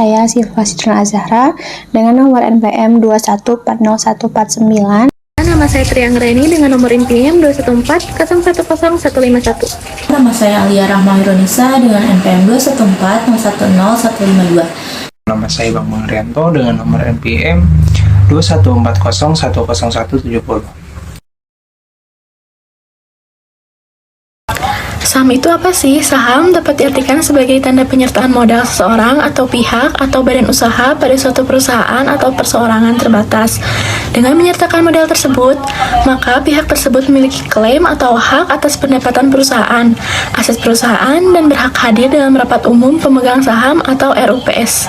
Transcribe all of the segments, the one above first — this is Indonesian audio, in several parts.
saya Silva Sidron Azahra dengan nomor NPM 2140149. Nama saya Trianggreni dengan nomor NPM 214010151. Nama saya Alia Rahma Hironisa dengan NPM 214010152. Nama saya Bang Mangrianto dengan nomor NPM 214010170. Saham itu apa sih? Saham dapat diartikan sebagai tanda penyertaan modal seseorang atau pihak atau badan usaha pada suatu perusahaan atau perseorangan terbatas. Dengan menyertakan modal tersebut, maka pihak tersebut memiliki klaim atau hak atas pendapatan perusahaan, aset perusahaan, dan berhak hadir dalam rapat umum pemegang saham atau RUPS.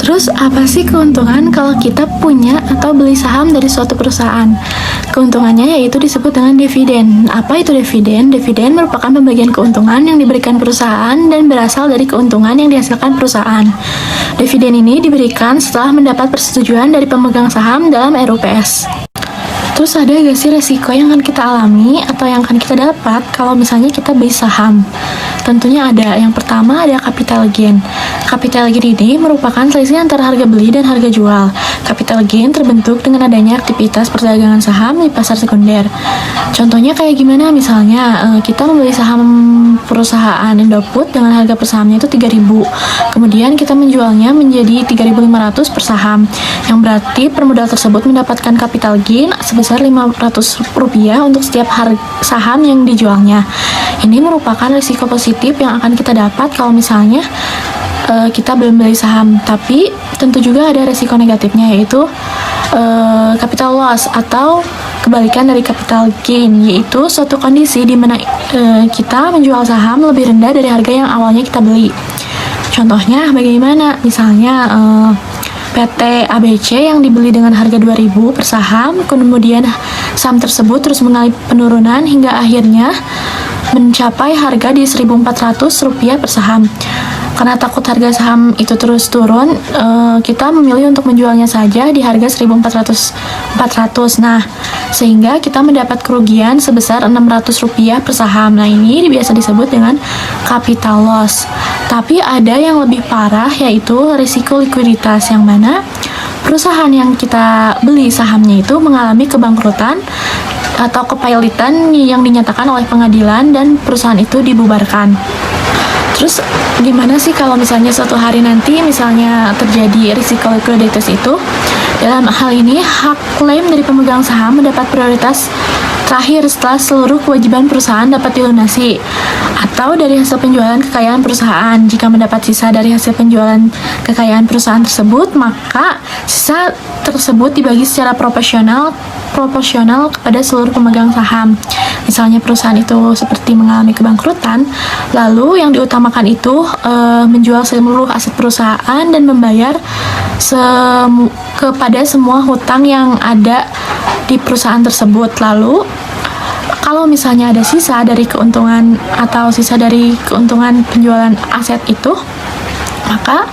Terus apa sih keuntungan kalau kita punya atau beli saham dari suatu perusahaan? Keuntungannya yaitu disebut dengan dividen. Apa itu dividen? Dividen merupakan pembagian keuntungan yang diberikan perusahaan dan berasal dari keuntungan yang dihasilkan perusahaan. Dividen ini diberikan setelah mendapat persetujuan dari pemegang saham dalam RUPS. Terus ada gak sih resiko yang akan kita alami atau yang akan kita dapat kalau misalnya kita beli saham? Tentunya ada. Yang pertama ada capital gain. Capital gain ini merupakan selisih antara harga beli dan harga jual. Capital gain terbentuk dengan adanya aktivitas perdagangan saham di pasar sekunder. Contohnya kayak gimana? Misalnya kita membeli saham perusahaan Indofood dengan harga per sahamnya itu 3.000. Kemudian kita menjualnya menjadi 3.500 per saham. Yang berarti per modal tersebut mendapatkan capital gain sebesar Rp500 untuk setiap saham yang dijualnya. Ini merupakan risiko positif yang akan kita dapat kalau misalnya kita belum beli saham. Tapi tentu juga ada risiko negatifnya, yaitu capital loss atau kebalikan dari capital gain, yaitu suatu kondisi di mana kita menjual saham lebih rendah dari harga yang awalnya kita beli. Contohnya bagaimana? Misalnya PT ABC yang dibeli dengan harga 2.000 per saham, kemudian saham tersebut terus mengalami penurunan hingga akhirnya mencapai harga di Rp1.400 per saham. Karena takut harga saham itu terus turun, kita memilih untuk menjualnya saja di harga Rp1.400. Nah, sehingga kita mendapat kerugian sebesar Rp600 per saham. Nah, ini biasa disebut dengan capital loss. Tapi ada yang lebih parah, yaitu risiko likuiditas, yang mana perusahaan yang kita beli sahamnya itu mengalami kebangkrutan atau kepailitan yang dinyatakan oleh pengadilan dan perusahaan itu dibubarkan. Terus gimana sih kalau misalnya suatu hari nanti misalnya terjadi risiko likuiditas itu? Dalam hal ini, hak klaim dari pemegang saham mendapat prioritas terakhir setelah seluruh kewajiban perusahaan dapat dilunasi, atau dari hasil penjualan kekayaan perusahaan. Jika mendapat sisa dari hasil penjualan kekayaan perusahaan tersebut, maka sisa tersebut dibagi secara proporsional kepada seluruh pemegang saham. Misalnya perusahaan itu seperti mengalami kebangkrutan, lalu yang diutamakan itu menjual seluruh aset perusahaan dan membayar kepada semua hutang yang ada di perusahaan tersebut. Lalu kalau misalnya ada sisa dari keuntungan atau sisa dari keuntungan penjualan aset itu, maka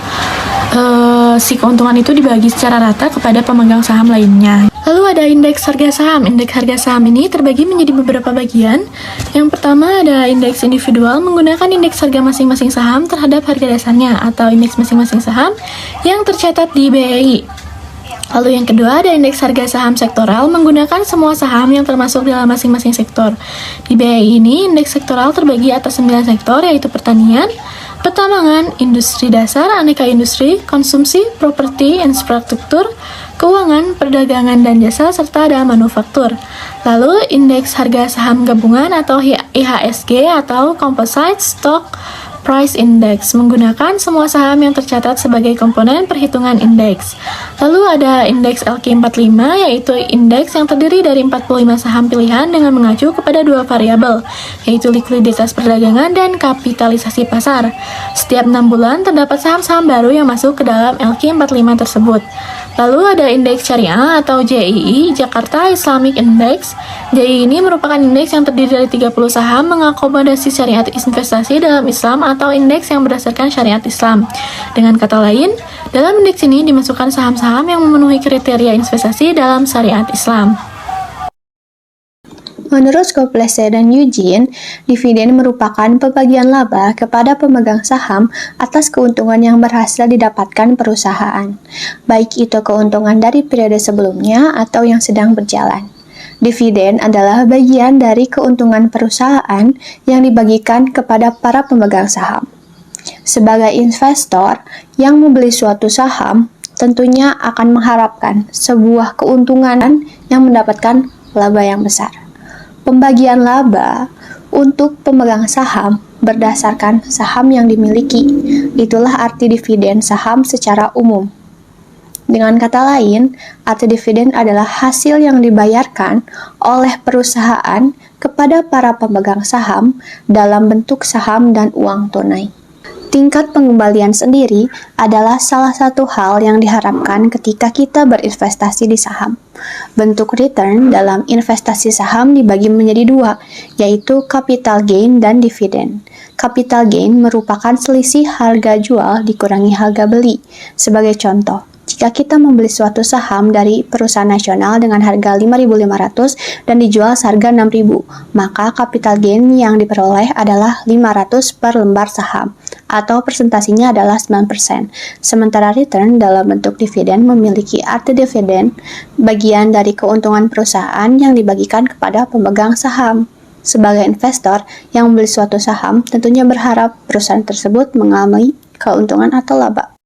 si keuntungan itu dibagi secara rata kepada pemegang saham lainnya. Lalu ada indeks harga saham. Indeks harga saham ini terbagi menjadi beberapa bagian. Yang pertama ada indeks individual, menggunakan indeks harga masing-masing saham terhadap harga dasarnya atau indeks masing-masing saham yang tercatat di BEI. Lalu yang kedua ada indeks harga saham sektoral, menggunakan semua saham yang termasuk dalam masing-masing sektor. Di BEI ini indeks sektoral terbagi atas 9 sektor, yaitu pertanian, pertambangan, industri dasar, aneka industri, konsumsi, properti, infrastruktur, keuangan, perdagangan dan jasa, serta ada manufaktur. Lalu indeks harga saham gabungan atau IHSG atau Composite Stock Price Index, menggunakan semua saham yang tercatat sebagai komponen perhitungan indeks. Lalu ada indeks LQ45, yaitu indeks yang terdiri dari 45 saham pilihan dengan mengacu kepada dua variabel, yaitu likuiditas perdagangan dan kapitalisasi pasar. Setiap 6 bulan terdapat saham-saham baru yang masuk ke dalam LQ45 tersebut. Lalu ada indeks syariah atau JII, Jakarta Islamic Index. JII ini merupakan indeks yang terdiri dari 30 saham mengakomodasi syariat investasi dalam Islam atau indeks yang berdasarkan syariat Islam. Dengan kata lain, dalam indeks ini dimasukkan saham-saham yang memenuhi kriteria investasi dalam syariat Islam. Oh Menurut Scopelese dan Eugene, dividen merupakan pembagian laba kepada pemegang saham atas keuntungan yang berhasil didapatkan perusahaan, baik itu keuntungan dari periode sebelumnya atau yang sedang berjalan. Dividen adalah bagian dari keuntungan perusahaan yang dibagikan kepada para pemegang saham. Sebagai investor yang membeli suatu saham, tentunya akan mengharapkan sebuah keuntungan yang mendapatkan laba yang besar. Pembagian laba untuk pemegang saham berdasarkan saham yang dimiliki. Itulah arti dividen saham secara umum. Dengan kata lain, arti dividen adalah hasil yang dibayarkan oleh perusahaan kepada para pemegang saham dalam bentuk saham dan uang tunai. Tingkat pengembalian sendiri adalah salah satu hal yang diharapkan ketika kita berinvestasi di saham. Bentuk return dalam investasi saham dibagi menjadi dua, yaitu capital gain dan dividen. Capital gain merupakan selisih harga jual dikurangi harga beli. Sebagai contoh, jika kita membeli suatu saham dari perusahaan nasional dengan harga 5.500 dan dijual seharga 6.000, maka capital gain yang diperoleh adalah 500 per lembar saham, atau presentasinya adalah 9%. Sementara return dalam bentuk dividen memiliki arti dividen, bagian dari keuntungan perusahaan yang dibagikan kepada pemegang saham. Sebagai investor yang membeli suatu saham, tentunya berharap perusahaan tersebut mengalami keuntungan atau laba.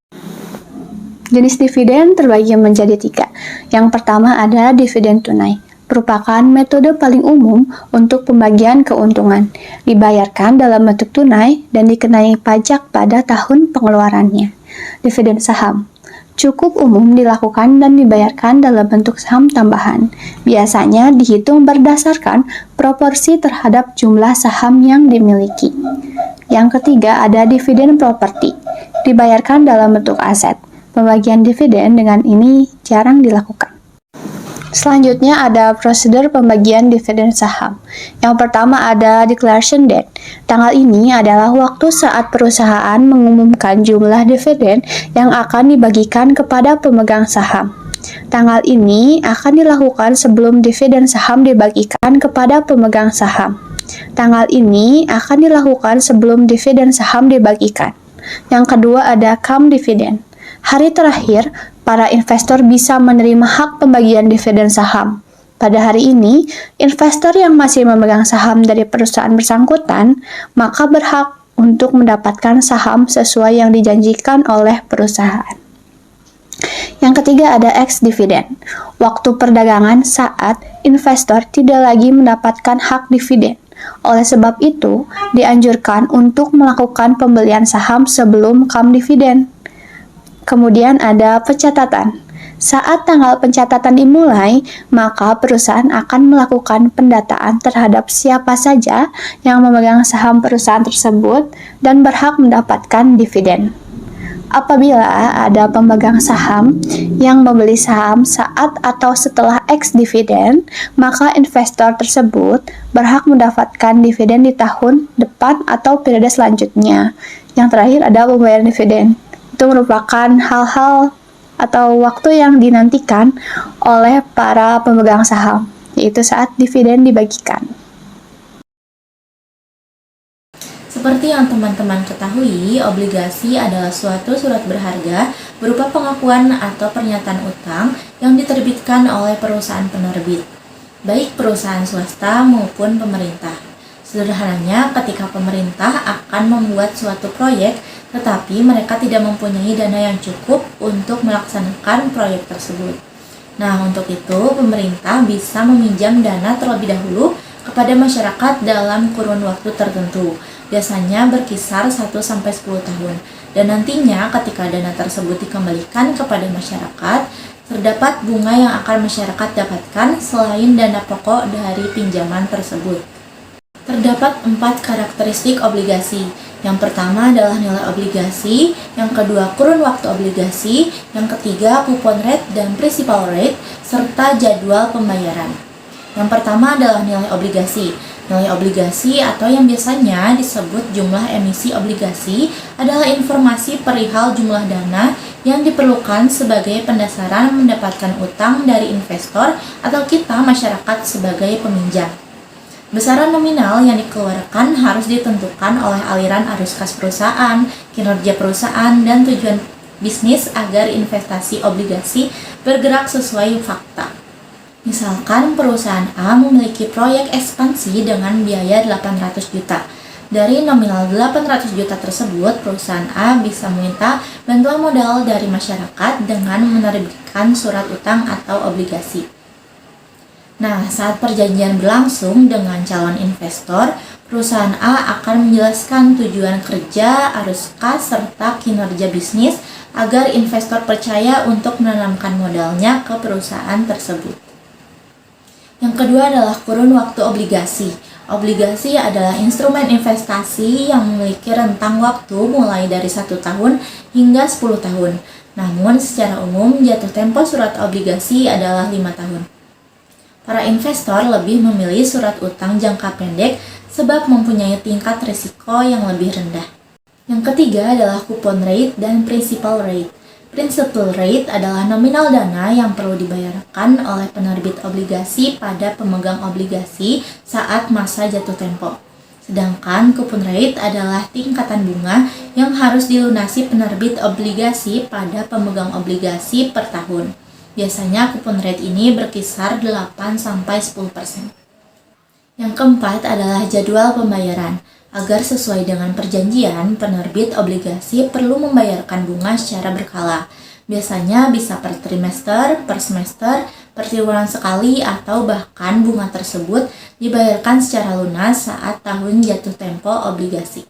Jenis dividen terbagi menjadi 3. Yang pertama ada dividen tunai, merupakan metode paling umum untuk pembagian keuntungan, dibayarkan dalam bentuk tunai dan dikenai pajak pada tahun pengeluarannya. Dividen saham, cukup umum dilakukan dan dibayarkan dalam bentuk saham tambahan, biasanya dihitung berdasarkan proporsi terhadap jumlah saham yang dimiliki. Yang ketiga ada dividen properti, dibayarkan dalam bentuk aset. Pembagian dividen dengan ini jarang dilakukan. Selanjutnya ada prosedur pembagian dividen saham. Yang pertama ada declaration date. Tanggal ini adalah waktu saat perusahaan mengumumkan jumlah dividen yang akan dibagikan kepada pemegang saham. Tanggal ini akan dilakukan sebelum dividen saham dibagikan kepada pemegang saham. Tanggal ini akan dilakukan sebelum dividen saham dibagikan. Yang kedua ada cum dividend. Hari terakhir, para investor bisa menerima hak pembagian dividen saham. Pada hari ini, investor yang masih memegang saham dari perusahaan bersangkutan, maka berhak untuk mendapatkan saham sesuai yang dijanjikan oleh perusahaan. Yang ketiga ada ex-dividend, waktu perdagangan saat investor tidak lagi mendapatkan hak dividen. Oleh sebab itu, dianjurkan untuk melakukan pembelian saham sebelum cum dividend. Kemudian ada pencatatan. Saat tanggal pencatatan dimulai, maka perusahaan akan melakukan pendataan terhadap siapa saja yang memegang saham perusahaan tersebut dan berhak mendapatkan dividen. Apabila ada pemegang saham yang membeli saham saat atau setelah ex-dividend, maka investor tersebut berhak mendapatkan dividen di tahun depan atau periode selanjutnya. Yang terakhir ada pembayaran dividen. Itu merupakan hal-hal atau waktu yang dinantikan oleh para pemegang saham, yaitu saat dividen dibagikan. Seperti yang teman-teman ketahui, obligasi adalah suatu surat berharga berupa pengakuan atau pernyataan utang yang diterbitkan oleh perusahaan penerbit, baik perusahaan swasta maupun pemerintah. Sederhananya, ketika pemerintah akan membuat suatu proyek, tetapi mereka tidak mempunyai dana yang cukup untuk melaksanakan proyek tersebut. Nah, untuk itu pemerintah bisa meminjam dana terlebih dahulu kepada masyarakat dalam kurun waktu tertentu, biasanya berkisar 1-10 tahun. Dan nantinya ketika dana tersebut dikembalikan kepada masyarakat, terdapat bunga yang akan masyarakat dapatkan selain dana pokok dari pinjaman tersebut. Terdapat 4 karakteristik obligasi. Yang pertama adalah nilai obligasi, yang kedua kurun waktu obligasi, yang ketiga coupon rate dan principal rate, serta jadwal pembayaran. Yang pertama adalah nilai obligasi. Nilai obligasi atau yang biasanya disebut jumlah emisi obligasi adalah informasi perihal jumlah dana yang diperlukan sebagai pendasaran mendapatkan utang dari investor atau kita masyarakat sebagai peminjam. Besaran nominal yang dikeluarkan harus ditentukan oleh aliran arus kas perusahaan, kinerja perusahaan, dan tujuan bisnis agar investasi obligasi bergerak sesuai fakta. Misalkan perusahaan A memiliki proyek ekspansi dengan biaya 800 juta. Dari nominal 800 juta tersebut, perusahaan A bisa meminta bantuan modal dari masyarakat dengan menerbitkan surat utang atau obligasi. Nah, saat perjanjian berlangsung dengan calon investor, perusahaan A akan menjelaskan tujuan kerja, arus kas, serta kinerja bisnis agar investor percaya untuk menanamkan modalnya ke perusahaan tersebut. Yang kedua adalah kurun waktu obligasi. Obligasi adalah instrumen investasi yang memiliki rentang waktu mulai dari 1 tahun hingga 10 tahun. Namun, secara umum jatuh tempo surat obligasi adalah 5 tahun. Para investor lebih memilih surat utang jangka pendek sebab mempunyai tingkat risiko yang lebih rendah. Yang ketiga adalah coupon rate dan principal rate. Principal rate adalah nominal dana yang perlu dibayarkan oleh penerbit obligasi pada pemegang obligasi saat masa jatuh tempo. Sedangkan coupon rate adalah tingkatan bunga yang harus dilunasi penerbit obligasi pada pemegang obligasi per tahun. Biasanya coupon rate ini berkisar 8-10%. Yang keempat adalah jadwal pembayaran. Agar sesuai dengan perjanjian, penerbit obligasi perlu membayarkan bunga secara berkala. Biasanya bisa per trimester, per semester, per triwulan sekali, atau bahkan bunga tersebut dibayarkan secara lunas saat tahun jatuh tempo obligasi.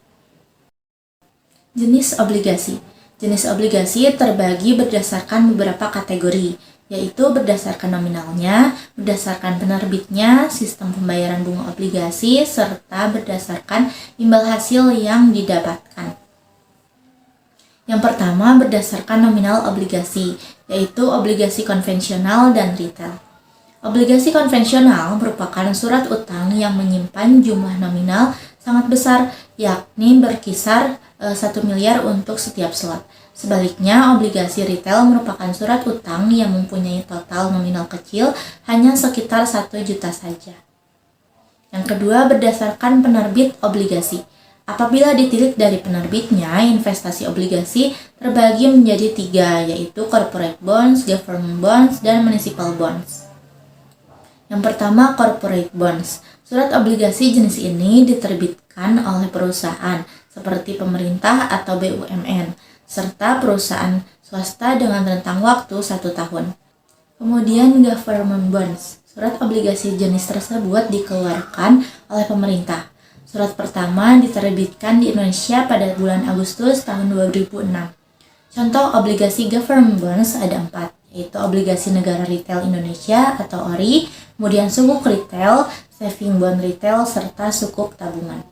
Jenis obligasi. Jenis obligasi terbagi berdasarkan beberapa kategori, yaitu berdasarkan nominalnya, berdasarkan penerbitnya, sistem pembayaran bunga obligasi, serta berdasarkan imbal hasil yang didapatkan. Yang pertama berdasarkan nominal obligasi, yaitu obligasi konvensional dan retail. Obligasi konvensional merupakan surat utang yang menyimpan jumlah nominal sangat besar, yakni berkisar 1 miliar untuk setiap slot. Sebaliknya, obligasi retail merupakan surat utang yang mempunyai total nominal kecil hanya sekitar 1 juta saja. Yang kedua, berdasarkan penerbit obligasi. Apabila ditilik dari penerbitnya, investasi obligasi terbagi menjadi 3, yaitu corporate bonds, government bonds, dan municipal bonds. Yang pertama, corporate bonds. Surat obligasi jenis ini diterbitkan oleh perusahaan seperti pemerintah atau BUMN, serta perusahaan swasta dengan rentang waktu 1 tahun. Kemudian government bonds. Surat obligasi jenis tersebut dikeluarkan oleh pemerintah. Surat pertama diterbitkan di Indonesia pada bulan Agustus tahun 2006. Contoh obligasi government bonds ada 4, yaitu obligasi negara retail Indonesia atau ORI, kemudian sukuk retail, saving bond retail, serta sukuk tabungan.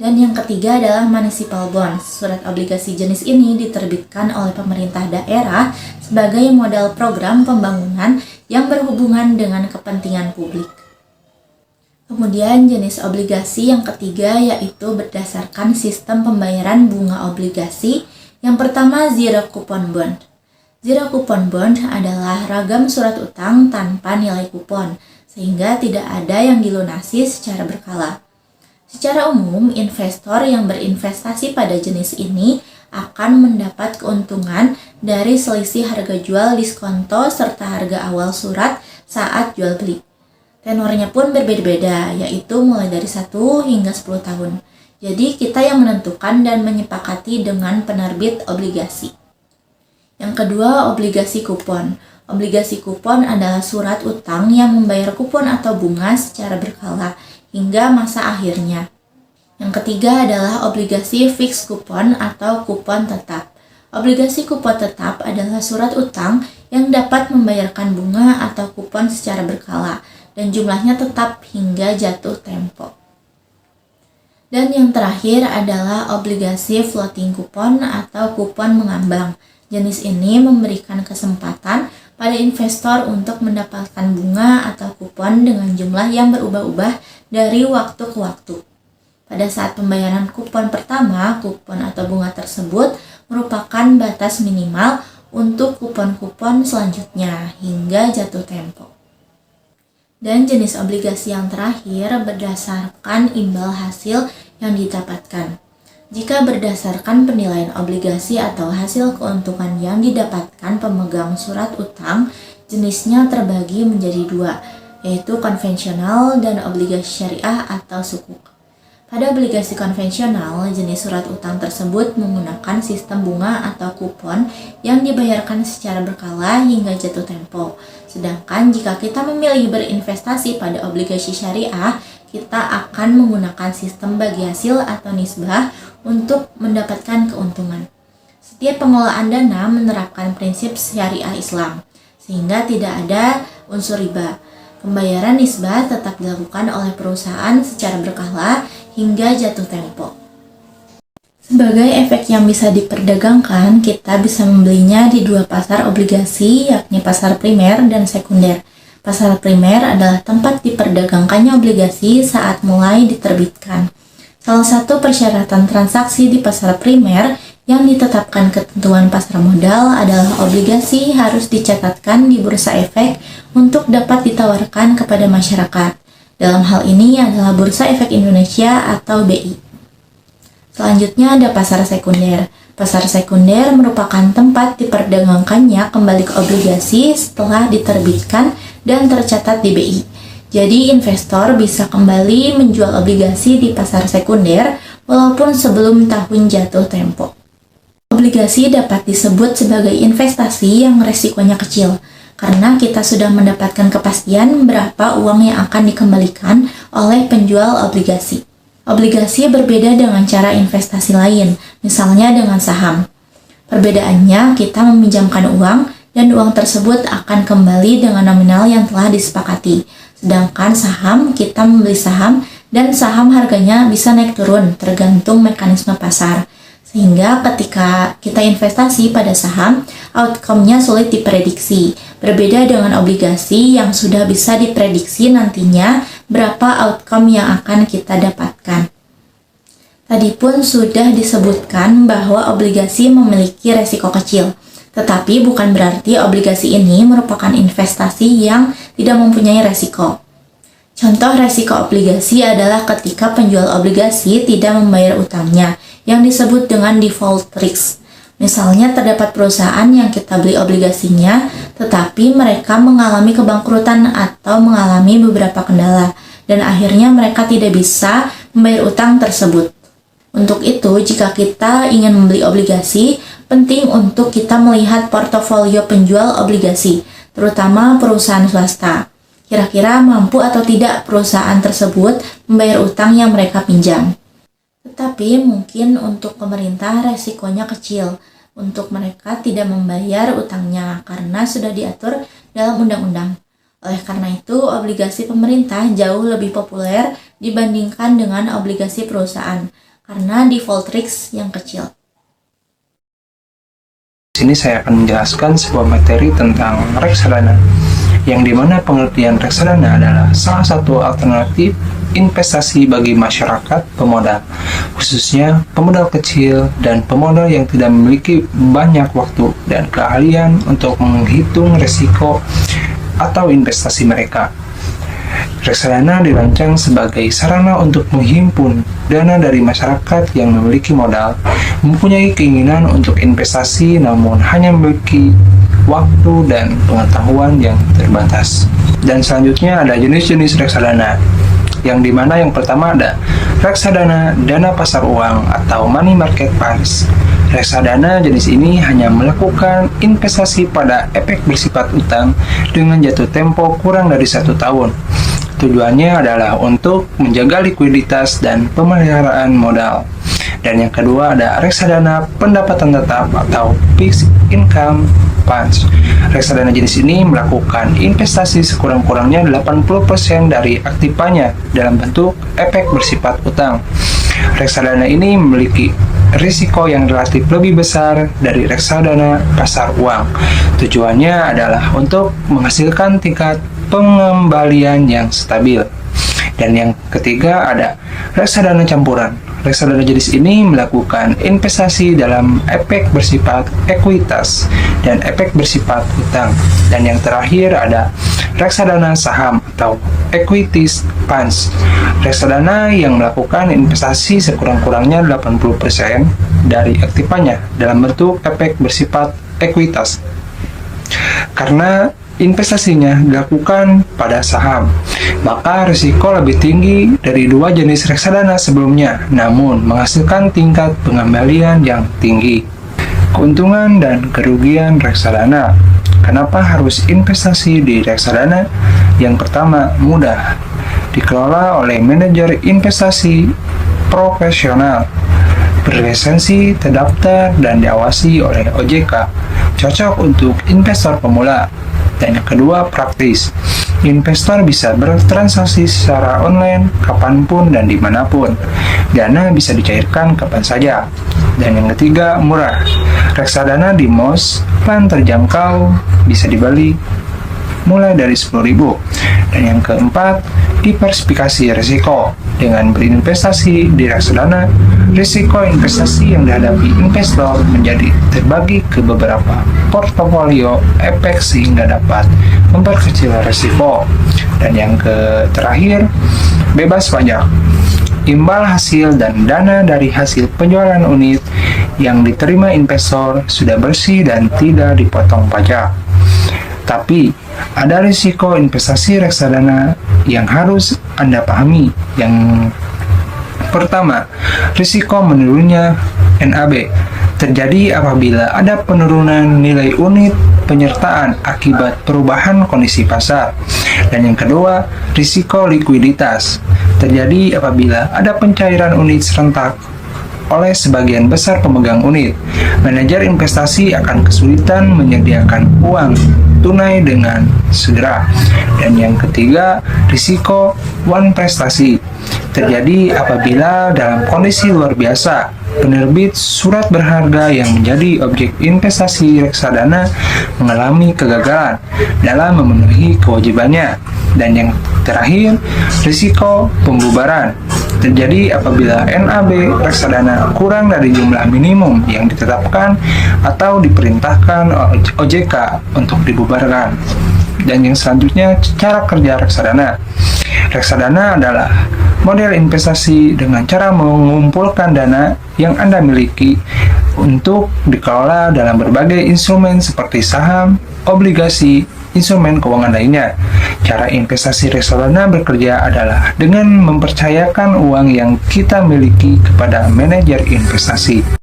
Dan yang ketiga adalah municipal bonds. Surat obligasi jenis ini diterbitkan oleh pemerintah daerah sebagai modal program pembangunan yang berhubungan dengan kepentingan publik. Kemudian jenis obligasi yang ketiga yaitu berdasarkan sistem pembayaran bunga obligasi. Yang pertama, zero coupon bond. Zero coupon bond adalah ragam surat utang tanpa nilai kupon, sehingga tidak ada yang dilunasi secara berkala. Secara umum, investor yang berinvestasi pada jenis ini akan mendapat keuntungan dari selisih harga jual diskonto serta harga awal surat saat jual beli. Tenornya pun berbeda-beda, yaitu mulai dari 1 hingga 10 tahun. Jadi kita yang menentukan dan menyepakati dengan penerbit obligasi. Yang kedua, obligasi kupon. Obligasi kupon adalah surat utang yang membayar kupon atau bunga secara berkala hingga masa akhirnya. Yang ketiga adalah obligasi fixed coupon atau kupon tetap. Obligasi kupon tetap adalah surat utang yang dapat membayarkan bunga atau kupon secara berkala dan jumlahnya tetap hingga jatuh tempo. Dan yang terakhir adalah obligasi floating coupon atau kupon mengambang. Jenis ini memberikan kesempatan pada investor untuk mendapatkan bunga atau kupon dengan jumlah yang berubah-ubah dari waktu ke waktu. Pada saat pembayaran kupon pertama, kupon atau bunga tersebut merupakan batas minimal untuk kupon-kupon selanjutnya hingga jatuh tempo. Dan jenis obligasi yang terakhir berdasarkan imbal hasil yang didapatkan. Jika berdasarkan penilaian obligasi atau hasil keuntungan yang didapatkan pemegang surat utang, jenisnya terbagi menjadi dua, yaitu konvensional dan obligasi syariah atau sukuk. Pada obligasi konvensional, jenis surat utang tersebut menggunakan sistem bunga atau kupon yang dibayarkan secara berkala hingga jatuh tempo. Sedangkan jika kita memilih berinvestasi pada obligasi syariah, kita akan menggunakan sistem bagi hasil atau nisbah untuk mendapatkan keuntungan. Setiap pengelolaan dana menerapkan prinsip syariah Islam, sehingga tidak ada unsur riba. Pembayaran nisbah tetap dilakukan oleh perusahaan secara berkala hingga jatuh tempo. Sebagai efek yang bisa diperdagangkan, kita bisa membelinya di dua pasar obligasi, yakni pasar primer dan sekunder. Pasar primer adalah tempat diperdagangkannya obligasi saat mulai diterbitkan. Salah satu persyaratan transaksi di pasar primer yang ditetapkan ketentuan pasar modal adalah obligasi harus dicatatkan di Bursa Efek untuk dapat ditawarkan kepada masyarakat. Dalam hal ini adalah Bursa Efek Indonesia atau BI. Selanjutnya ada pasar sekunder. Pasar sekunder merupakan tempat diperdagangkannya kembali ke obligasi setelah diterbitkan dan tercatat di BI. Jadi investor bisa kembali menjual obligasi di pasar sekunder walaupun sebelum tahun jatuh tempo. Obligasi dapat disebut sebagai investasi yang resikonya kecil, karena kita sudah mendapatkan kepastian berapa uang yang akan dikembalikan oleh penjual obligasi. Obligasi berbeda dengan cara investasi lain, misalnya dengan saham. Perbedaannya, kita meminjamkan uang dan uang tersebut akan kembali dengan nominal yang telah disepakati. Sedangkan saham, kita membeli saham dan saham harganya bisa naik turun tergantung mekanisme pasar. Sehingga ketika kita investasi pada saham, outcome-nya sulit diprediksi. Berbeda dengan obligasi yang sudah bisa diprediksi nantinya berapa outcome yang akan kita dapatkan. Tadi pun sudah disebutkan bahwa obligasi memiliki resiko kecil. Tetapi bukan berarti obligasi ini merupakan investasi yang tidak mempunyai resiko. Contoh resiko obligasi adalah ketika penjual obligasi tidak membayar utangnya, yang disebut dengan default risk. Misalnya terdapat perusahaan yang kita beli obligasinya, tetapi mereka mengalami kebangkrutan atau mengalami beberapa kendala, dan akhirnya mereka tidak bisa membayar utang tersebut. Untuk itu, jika kita ingin membeli obligasi, penting untuk kita melihat portofolio penjual obligasi, terutama perusahaan swasta. Kira-kira mampu atau tidak perusahaan tersebut membayar utang yang mereka pinjam. Tetapi mungkin untuk pemerintah resikonya kecil. Untuk mereka tidak membayar utangnya karena sudah diatur dalam undang-undang. Oleh karena itu, obligasi pemerintah jauh lebih populer dibandingkan dengan obligasi perusahaan karena default risk yang kecil. Di sini saya akan menjelaskan sebuah materi tentang reksadana, yang dimana pengertian reksadana adalah salah satu alternatif investasi bagi masyarakat pemodal, khususnya pemodal kecil dan pemodal yang tidak memiliki banyak waktu dan keahlian untuk menghitung risiko atau investasi mereka. Reksadana dirancang sebagai sarana untuk menghimpun dana dari masyarakat yang memiliki modal, mempunyai keinginan untuk investasi namun hanya memiliki waktu dan pengetahuan yang terbatas. Dan selanjutnya ada jenis-jenis reksadana, yang dimana yang pertama ada reksadana dana pasar uang atau money market funds. Reksadana jenis ini hanya melakukan investasi pada efek bersifat utang dengan jatuh tempo kurang dari 1 tahun. Tujuannya adalah untuk menjaga likuiditas dan pemeliharaan modal. Dan yang kedua ada reksadana pendapatan tetap atau fixed income funds. Reksadana jenis ini melakukan investasi sekurang-kurangnya 80% dari aktifanya dalam bentuk efek bersifat utang. Reksadana ini memiliki risiko yang relatif lebih besar dari reksadana pasar uang. Tujuannya adalah untuk menghasilkan tingkat pengembalian yang stabil. Dan yang ketiga ada reksadana campuran. reksadana jenis ini melakukan investasi dalam efek bersifat ekuitas dan efek bersifat utang. Dan yang terakhir ada reksadana saham atau equities funds. Reksadana yang melakukan investasi sekurang-kurangnya 80% dari aktifannya dalam bentuk efek bersifat ekuitas. Karena investasinya dilakukan pada saham, maka risiko lebih tinggi dari dua jenis reksadana sebelumnya, namun menghasilkan tingkat pengembalian yang tinggi. Keuntungan dan kerugian reksadana. Kenapa harus investasi di reksadana? Yang pertama, mudah. Dikelola oleh manajer investasi profesional, berlisensi, terdaftar, dan diawasi oleh OJK. Cocok untuk investor pemula. Dan yang kedua, praktis. Investor bisa bertransaksi secara online, kapanpun dan dimanapun. Dana bisa dicairkan kapan saja. Dan yang ketiga, murah. Reksadana di MOS, plan terjangkau, bisa dibeli mulai dari 10.000. Dan yang keempat, diversifikasi risiko. Dengan berinvestasi di reksadana, risiko investasi yang dihadapi investor menjadi terbagi ke beberapa portofolio efek sehingga dapat memperkecil risiko. Dan yang terakhir, bebas pajak. Imbal hasil dan dana dari hasil penjualan unit yang diterima investor sudah bersih dan tidak dipotong pajak. Tapi, ada risiko investasi reksadana yang harus Anda pahami. Yang pertama, risiko menurunnya NAB terjadi apabila ada penurunan nilai unit penyertaan akibat perubahan kondisi pasar. Dan yang kedua, risiko likuiditas terjadi apabila ada pencairan unit serentak oleh sebagian besar pemegang unit. Manajer investasi akan kesulitan menyediakan uang tunai dengan segera. Dan yang ketiga, risiko wan prestasi terjadi apabila dalam kondisi luar biasa penerbit surat berharga yang menjadi objek investasi reksadana mengalami kegagalan dalam memenuhi kewajibannya. Dan yang terakhir, risiko pembubaran terjadi apabila NAB reksadana kurang dari jumlah minimum yang ditetapkan atau diperintahkan OJK untuk dibubarkan. Dan yang selanjutnya, cara kerja reksadana. Reksadana adalah model investasi dengan cara mengumpulkan dana yang Anda miliki untuk dikelola dalam berbagai instrumen seperti saham, obligasi, instrumen keuangan lainnya. Cara investasi reksadana bekerja adalah dengan mempercayakan uang yang kita miliki kepada manajer investasi.